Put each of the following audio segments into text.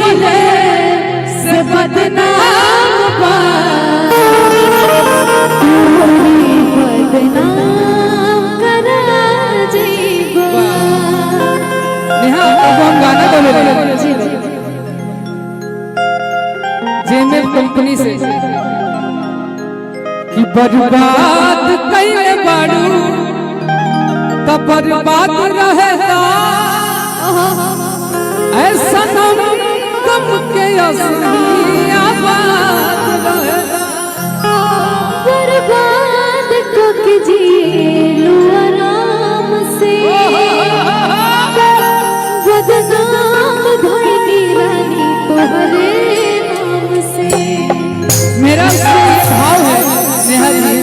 पहले से बदनाम बा बदनाम करा जीवा। नेहा अब हम गाना बोले जेमे कंपनी से कि बर्बाद कइले बाड़ू त बर्बाद रहेगा ऐसा नम कम के असली आबाद रहेगा। बर्बाद को कीजिए लो आराम से बदनाम धोनी रानी तोहरे नाम से। मेरा भाव है नेहा जी,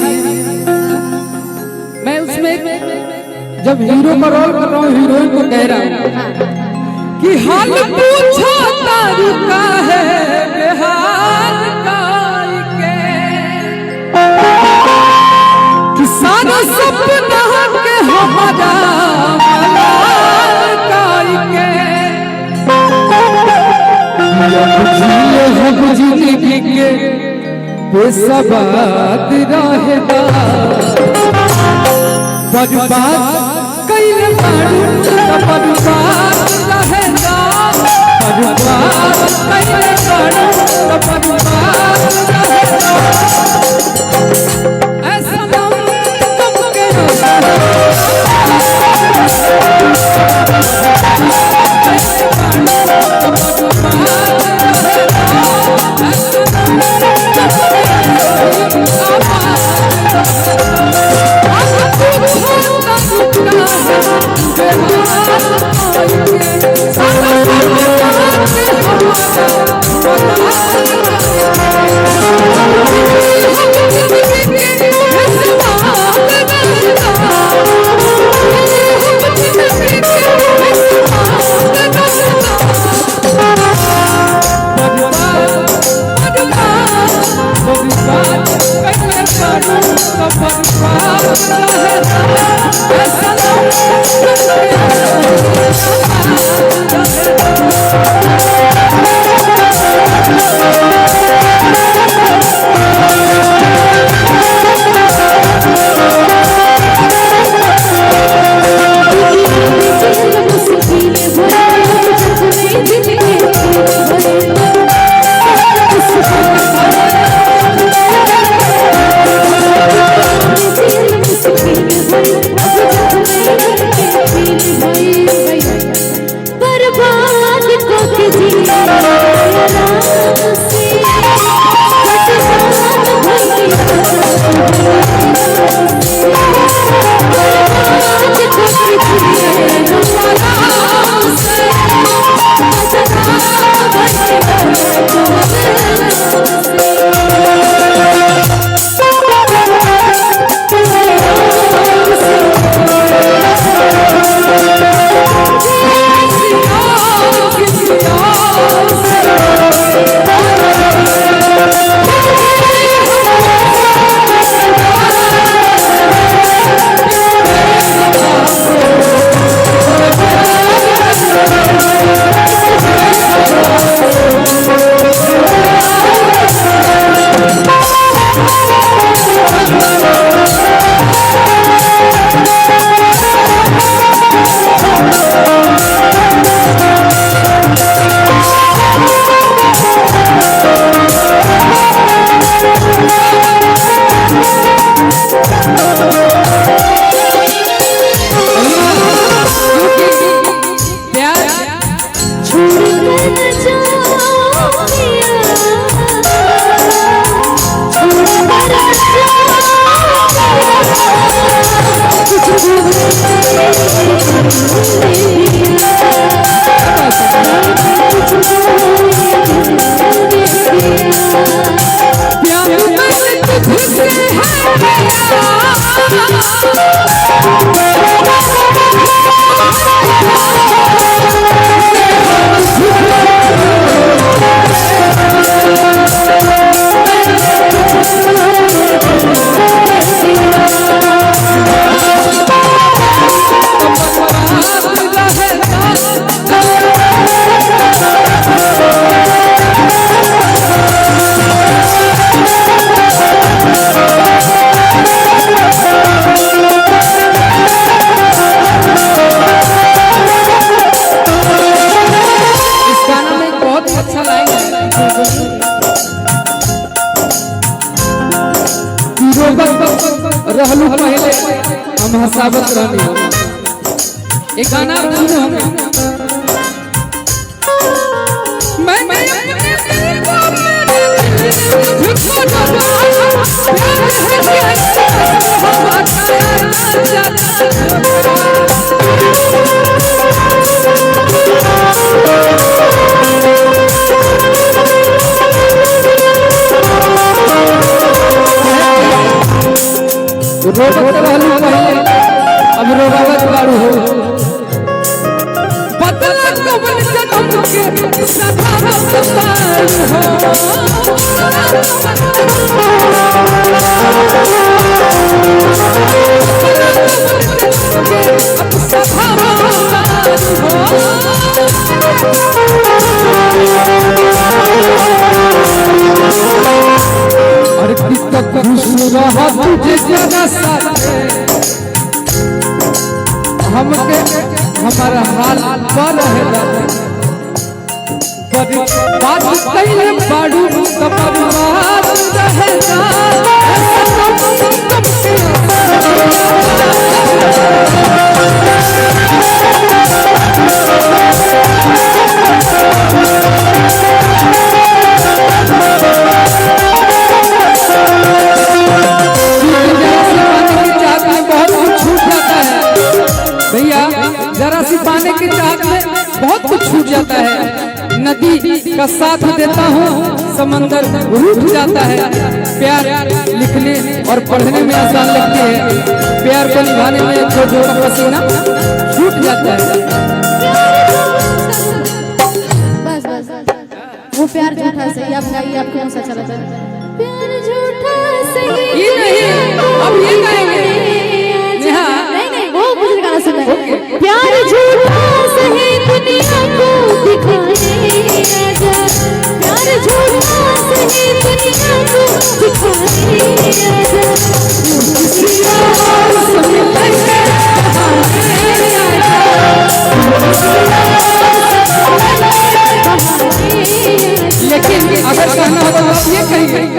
मैं उसमें जब हीरो का रोल कर रहा हूँ हीरोइन को कह रहा हूँ कि हाल पूछो तारू का है बेहाल काई के कि सारा सपना के हमारा मलाल काई के हम जिंदगी के बेसबाद रहेगा बर्बाद कइले बाड़ू त बर्बाद रहेगा बर्बाद कइले बाड़ू त बर्बाद रहेगा ऐसा नाम तुम के हम हसावत रहनी एक गाना सुनो हम मैं अपने दिल को मेरे झुको ना प्यार रोबत रहलू पहले अब रोबत बारू हो बदला कबल जन्म के सदा सफार हो अरे कितना खुश रहा तुझे जरा साथे हमके हमारा हाल पर रहला पर बात कइले बाड़ू तब बात रहला जरा सी पाने की चाहत में बहुत कुछ छूट जाता है। नदी का साथ देता हूँ समंदर रूठ जाता है। प्यार लिखने और पढ़ने में आसान लगती है, प्यार को निभाने में जो जो पसीना छूट जाता है। बस बस वो प्यार झूठा सही। आप गाइए, आपको कौन सा अच्छा लगता है? प्यार झूठा सही ये नहीं, अब ये गाएंगे नहीं वो मुझे गाना सुनना है। प्यार झूठा सही दुनिया को दिखाने आजा, प्यार झूठा सही दुनिया को दिखाने आजा, लेकिन अगर कहना हो तो ये कहिए